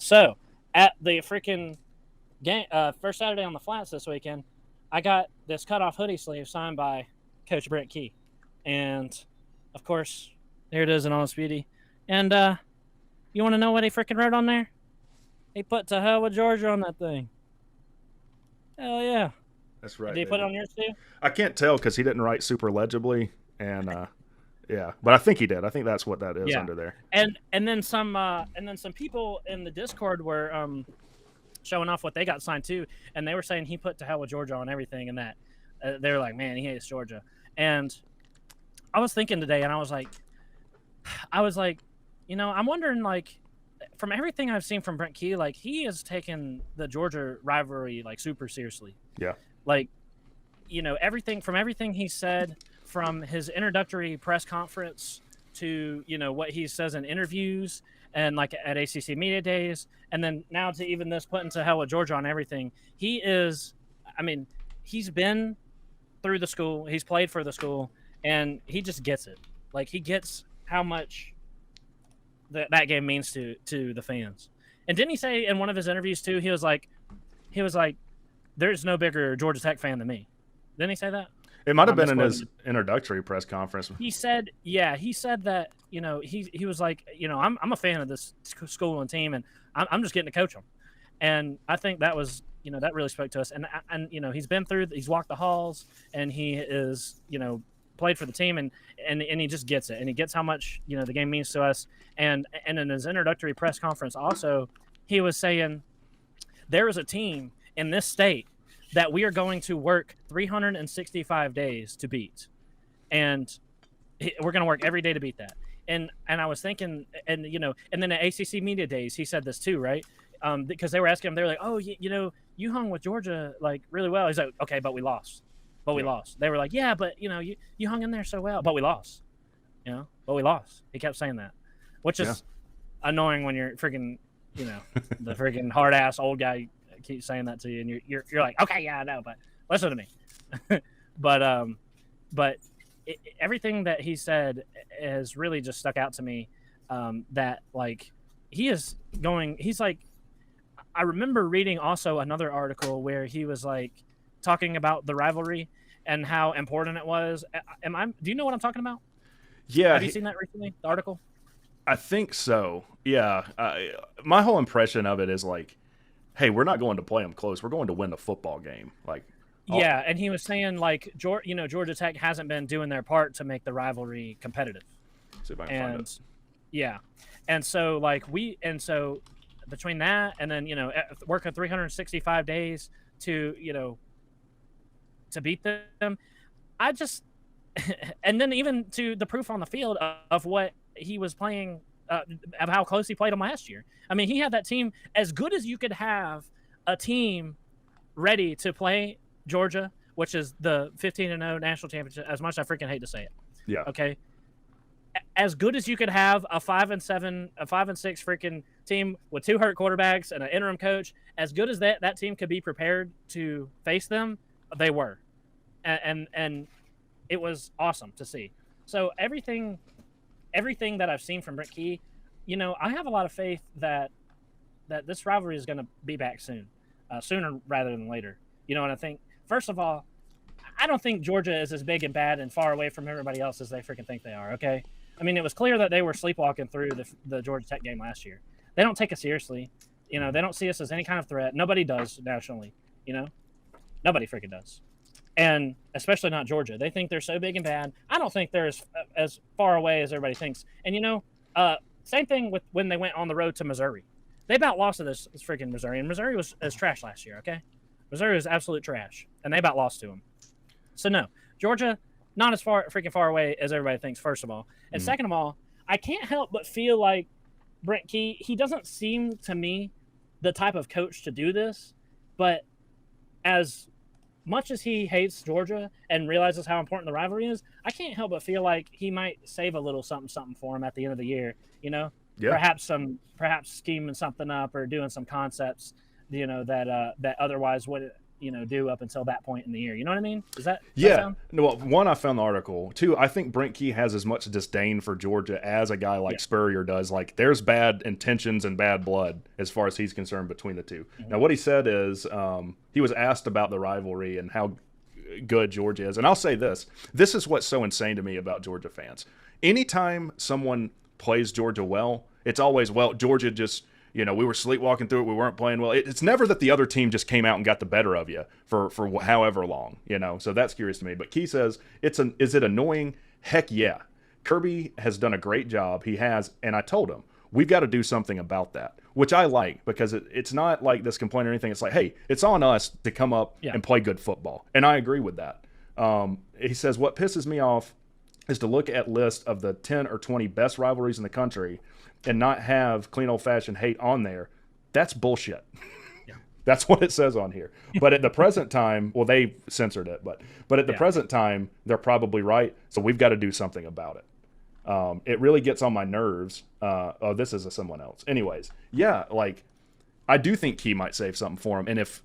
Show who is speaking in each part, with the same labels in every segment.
Speaker 1: So at the freaking game, first Saturday on the flats this weekend, I got this cutoff hoodie sleeve signed by Coach Brent Key, and of course, there it is in all its beauty. And you want to know what he freaking wrote on there? He put "to hell with Georgia" on that thing. Hell yeah!
Speaker 2: That's right,
Speaker 1: Did he put it
Speaker 2: baby.
Speaker 1: on yours too?
Speaker 2: I can't tell because he didn't write super legibly, and yeah, but I think he did. I think that's what that is
Speaker 1: Yeah.
Speaker 2: under there.
Speaker 1: And then some people in the Discord were showing off what they got signed too, and they were saying he put "to hell with Georgia" on everything, and that they were like, man, he hates Georgia. And I was thinking today, and I was like, I'm wondering, like, from everything I've seen from Brent Key, like, he has taken the Georgia rivalry like super seriously.
Speaker 2: Yeah.
Speaker 1: Like, everything he said, from his introductory press conference to what he says in interviews and like at ACC media days, and then now to even this putting "to hell with Georgia" on everything. He is, I mean, he's been through the school, he's played for the school, and he just gets it. Like, he gets how much that game means to the fans. And didn't he say in one of his interviews too? He was like, "There's no bigger Georgia Tech fan than me." Didn't he say that?
Speaker 2: It might have
Speaker 1: I'm
Speaker 2: been in
Speaker 1: misquoting
Speaker 2: his
Speaker 1: it.
Speaker 2: introductory press conference.
Speaker 1: He said, yeah, he said that, he was like, I'm a fan of this school and team, and I'm just getting to coach them. And I think that was, that really spoke to us. And he's walked the halls, and he is, played for the team, and he just gets it, and he gets how much the game means to us. And in his introductory press conference also, he was saying there is a team in this state that we are going to work 365 days to beat, and we're going to work every day to beat that. And I was thinking, and then at ACC media days, he said this too, right? Because they were asking him, they were like, "Oh, you hung with Georgia like really well." He's like, "Okay, but we lost." But we
Speaker 2: Yep.
Speaker 1: lost. They were like, "Yeah, but you hung in there so well, but we lost." But we lost. He kept saying that, which
Speaker 2: Yeah.
Speaker 1: is annoying when you're freaking, the freaking hard ass old guy keeps saying that to you, and you're like, "Okay, yeah, I know, but listen to me." but everything that he said has really just stuck out to me. That like he's like, I remember reading also another article where he was like talking about the rivalry and how important it was. Do you know what I'm talking about?
Speaker 2: Yeah,
Speaker 1: Have you seen that recently? The article?
Speaker 2: I think so. Yeah, my whole impression of it is like, hey, we're not going to play them close. We're going to win the football game. Like, oh,
Speaker 1: Yeah, and he was saying like Georgia Tech hasn't been doing their part to make the rivalry competitive.
Speaker 2: see if I can find it.
Speaker 1: And yeah, and so between that and then working 365 days to to beat them, I just and then even to the proof on the field of what he was playing, of how close he played them last year. I mean, he had that team as good as you could have a team ready to play Georgia, which is the 15-0 national championship. As much as I freaking hate to say it,
Speaker 2: Yeah,
Speaker 1: okay, as good as you could have a 5-7, a 5-6 freaking team with two hurt quarterbacks and an interim coach. As good as that team could be prepared to face them, they were, and it was awesome to see. So everything that I've seen from Brent Key, I have a lot of faith that this rivalry is going to be back soon, sooner rather than later. And I think, first of all, I don't think Georgia is as big and bad and far away from everybody else as they freaking think they are. Okay, I mean, it was clear that they were sleepwalking through the Georgia Tech game last year. They don't take us seriously. They don't see us as any kind of threat. Nobody does nationally. Nobody freaking does. And especially not Georgia. They think they're so big and bad. I don't think they're as far away as everybody thinks. And same thing with when they went on the road to Missouri. They about lost to this freaking Missouri, and Missouri was trash last year. Okay, Missouri was absolute trash, and they about lost to them. So no, Georgia not as freaking far away as everybody thinks. First of all, and second of all, I can't help but feel like Brent Key. He doesn't seem to me the type of coach to do this, but as much as he hates Georgia and realizes how important the rivalry is, I can't help but feel like he might save a little something for him at the end of the year.
Speaker 2: yeah,
Speaker 1: Perhaps scheming something up or doing some concepts, that otherwise would do up until that point in the year. You know what I mean? Does that
Speaker 2: Yeah.
Speaker 1: sound?
Speaker 2: No, well, one, I found the article. Two, I think Brent Key has as much disdain for Georgia as a guy like
Speaker 1: Yeah.
Speaker 2: Spurrier does. Like, there's bad intentions and bad blood as far as he's concerned between the two.
Speaker 1: Mm-hmm.
Speaker 2: Now, what he said is he was asked about the rivalry and how good Georgia is. And I'll say this. This is what's so insane to me about Georgia fans. Anytime someone plays Georgia well, it's always, well, Georgia just – we were sleepwalking through it. We weren't playing well. It's never that the other team just came out and got the better of you for however long, So that's curious to me. But Key says, is it annoying? Heck yeah. Kirby has done a great job. He has. And I told him, we've got to do something about that, which I like because it's not like this complaint or anything. It's like, hey, it's on us to come up and play good football. And I agree with that. He says, what pisses me off is to look at lists of the 10 or 20 best rivalries in the country and not have clean old-fashioned hate on there. That's bullshit. Yeah. That's what it says on here. But at the present time, well, they censored it, but at the present time, they're probably right, so we've got to do something about it. It really gets on my nerves. This is someone else. Anyways, yeah, I do think Key might save something for him, and if,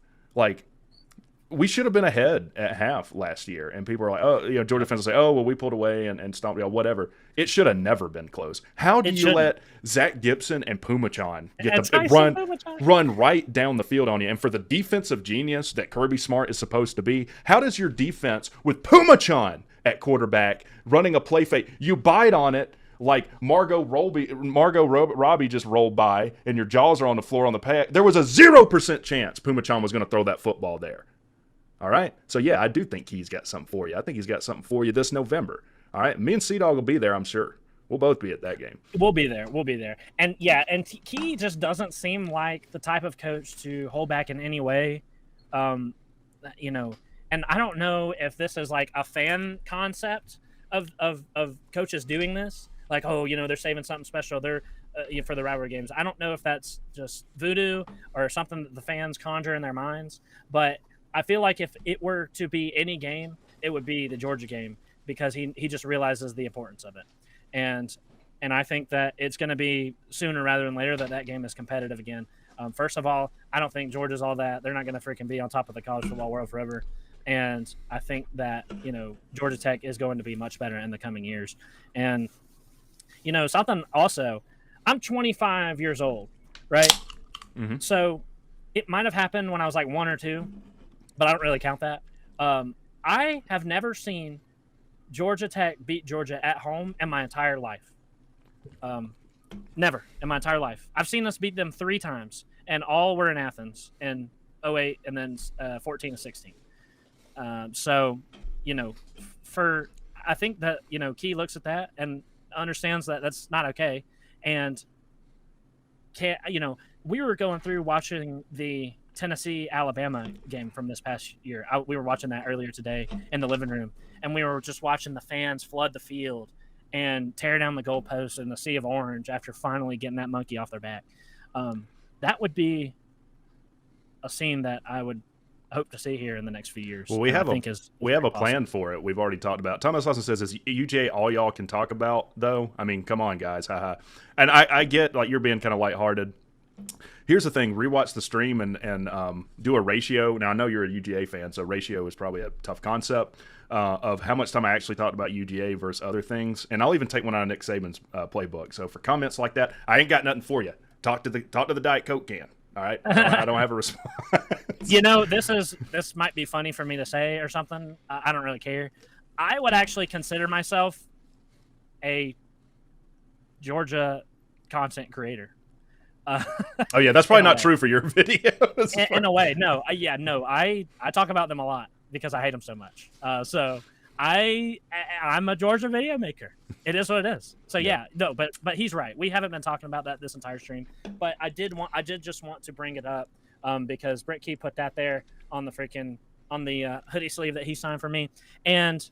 Speaker 2: we should have been ahead at half last year, and people are like, Georgia fans will say, oh, well, we pulled away and stomped, whatever. It should have never been close. How do you let Zach Gibson and Pumachan run right down the field on you? And for the defensive genius that Kirby Smart is supposed to be, how does your defense with Pumachan at quarterback running a play fake, you bite on it like Margot Robbie just rolled by, and your jaws are on the floor on the pad? There was a 0% chance Pumachan was going to throw that football there. All right? So, yeah, I do think he's got something for you. I think he's got something for you this November. All right? Me and Sea-Dog will be there, I'm sure. We'll both be at that game.
Speaker 1: We'll be there. And, Key just doesn't seem like the type of coach to hold back in any way. And I don't know if this is like a fan concept of coaches doing this. Like, they're saving something special. They're for the rivalry games. I don't know if that's just voodoo or something that the fans conjure in their minds, but I feel like if it were to be any game, it would be the Georgia game because he just realizes the importance of it. And I think that it's going to be sooner rather than later that game is competitive again. First of all, I don't think Georgia's all that. They're not going to freaking be on top of the college football world forever. And I think that, Georgia Tech is going to be much better in the coming years. And, something also, I'm 25 years old, right? Mm-hmm. So it might have happened when I was like 1 or 2. But I don't really count that. I have never seen Georgia Tech beat Georgia at home in my entire life. Never in my entire life. I've seen us beat them 3 times, and all were in Athens in 2008 and then 14 and 16. So, I think that, Key looks at that and understands that that's not okay. And, we were going through watching the Tennessee-Alabama game from this past year. We were watching that earlier today in the living room, and we were just watching the fans flood the field and tear down the goalposts in the sea of orange after finally getting that monkey off their back. That would be a scene that I would hope to see here in the next few years.
Speaker 2: Well, we have a plan for it. We've already talked about. Thomas Lawson says, "Is UJ all y'all can talk about though? I mean, come on, guys, haha." And I get like you're being kind of lighthearted. Here's the thing: rewatch the stream and do a ratio. Now I know you're a UGA fan, so ratio is probably a tough concept of how much time I actually talked about UGA versus other things. And I'll even take one out of Nick Saban's playbook. So for comments like that, I ain't got nothing for you. Talk to the Diet Coke can. All right, I don't have a response.
Speaker 1: This might be funny for me to say or something. I don't really care. I would actually consider myself a Georgia content creator.
Speaker 2: Oh yeah, that's probably not true for your videos.
Speaker 1: In a way, no. I talk about them a lot because I hate them so much. So I'm a Georgia video maker. It is what it is. So but he's right. We haven't been talking about that this entire stream, but I did just want to bring it up because Brent Key put that there on the hoodie sleeve that he signed for me, and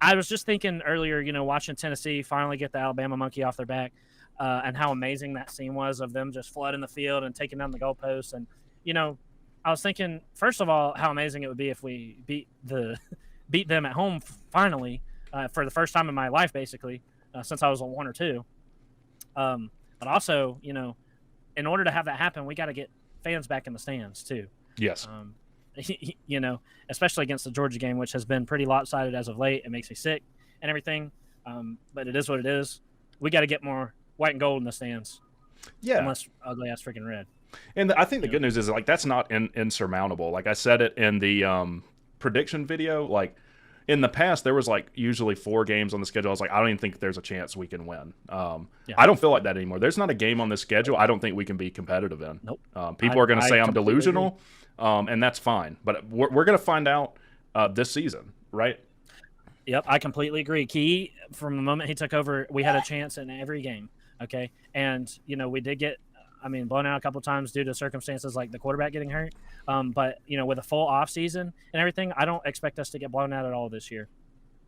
Speaker 1: I was just thinking earlier, watching Tennessee finally get the Alabama monkey off their back. And how amazing that scene was of them just flooding the field and taking down the goalposts. And, I was thinking, first of all, how amazing it would be if we beat them at home finally for the first time in my life, basically, since I was a 1 or 2. But also, in order to have that happen, we got to get fans back in the stands too.
Speaker 2: Yes.
Speaker 1: you know, especially against the Georgia game, which has been pretty lopsided as of late. It makes me sick and everything. But it is what it is. We got to get more white and gold in the stands.
Speaker 2: Yeah.
Speaker 1: Unless ugly ass freaking red.
Speaker 2: And I think the good news is, like, that's not insurmountable. Like I said it in the prediction video, like, in the past, there was like usually 4 games on the schedule. I was like, I don't even think there's a chance we can win. I don't feel like that anymore. There's not a game on the schedule I don't think we can be competitive in.
Speaker 1: Nope.
Speaker 2: People are going to say I'm delusional, and that's fine. But we're going to find out this season, right?
Speaker 1: Yep, I completely agree. Key, from the moment he took over, we had a chance in every game. Okay, and you know we did get, blown out a couple times due to circumstances like the quarterback getting hurt. But you know, with a full off season and everything, I don't expect us to get blown out at all this year.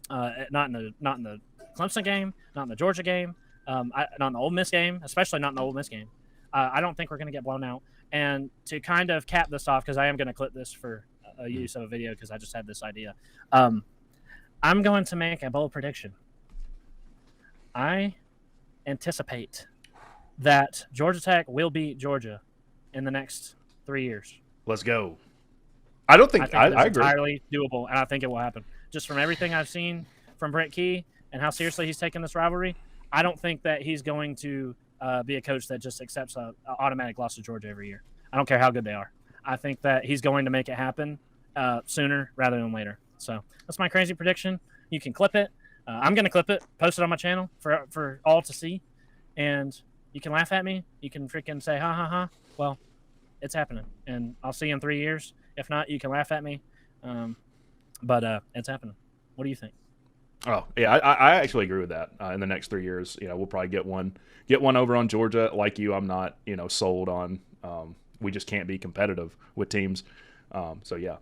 Speaker 1: Not in the Clemson game, not in the Georgia game, not in the Ole Miss game, especially not in the Ole Miss game. I don't think we're going to get blown out. And to kind of cap this off, because I am going to clip this for a use of a video because I just had this idea. I'm going to make a bold prediction. I anticipate that Georgia Tech will beat Georgia in the next 3 years.
Speaker 2: Let's go. I agree.
Speaker 1: Entirely doable, and I think it will happen. Just from everything I've seen from Brent Key and how seriously he's taken this rivalry, I don't think that he's going to be a coach that just accepts an automatic loss to Georgia every year. I don't care how good they are. I think that he's going to make it happen sooner rather than later. So that's my crazy prediction. You can clip it. I'm going to clip it, post it on my channel for all to see, and you can laugh at me. You can freaking say, ha, ha, ha. Well, it's happening, and I'll see you in 3 years. If not, you can laugh at me, but it's happening. What do you think?
Speaker 2: Oh, yeah, I actually agree with that. In the next 3 years, we'll probably get one over on Georgia. Like you, I'm not, sold on we just can't be competitive with teams. So, yeah.